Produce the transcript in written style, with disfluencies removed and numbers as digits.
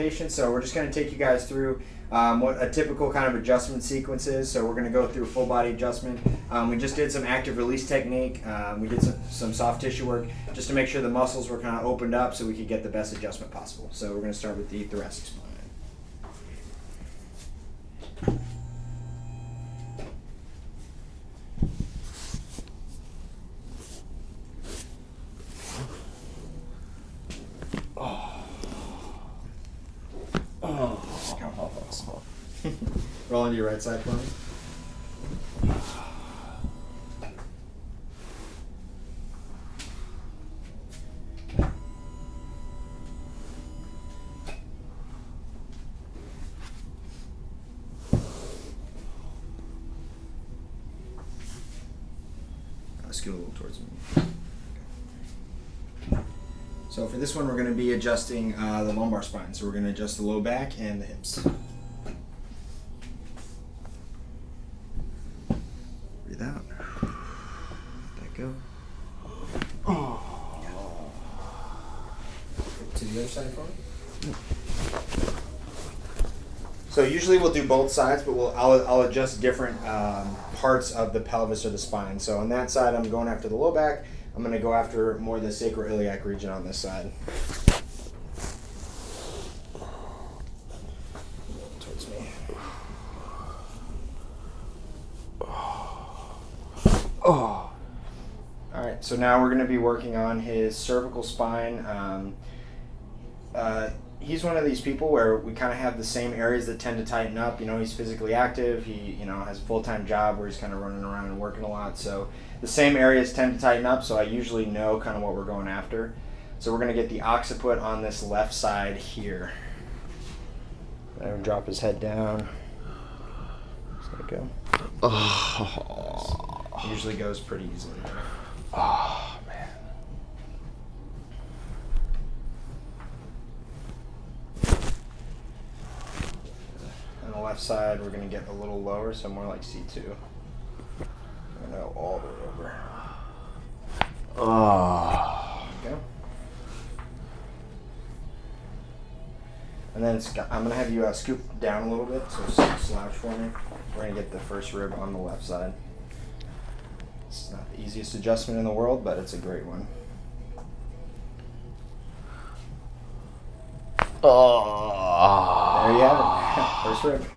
patients, so we're just going to take you guys through what a typical kind of adjustment sequence is. So we're going to go through full body adjustment. We just did some active release technique. We did some soft tissue work just to make sure the muscles were kind of opened up so we could get the best adjustment possible. So we're going to start with the thoracic spine. Roll onto your right side for me. Scoot a little towards me. So for this one, we're going to be adjusting the lumbar spine. So we're going to adjust the low back and the hips. Breathe out. Let that go. To the other side for me. So usually we'll do both sides, but I'll adjust different parts of the pelvis or the spine. So on that side, I'm going after the low back. I'm going to go after more the sacroiliac region on this side. Towards me. Oh. All right, so now we're going to be working on his cervical spine. He's one of these people where we kind of have the same areas that tend to tighten up. You know, he's physically active. He, has a full-time job where he's kind of running around and working a lot. So the same areas tend to tighten up, so I usually know kind of what we're going after. So we're going to get the occiput on this left side here. And drop his head down. Just let it go. Oh. Usually goes pretty easily. Oh, man. On the left side, we're going to get a little lower, so more like C2. I'm going to go all the way over. Oh. There we go. And then I'm going to have you scoop down a little bit, so slouch for me. We're going to get the first rib on the left side. It's not the easiest adjustment in the world, but it's a great one. Oh. There you have it. First rib.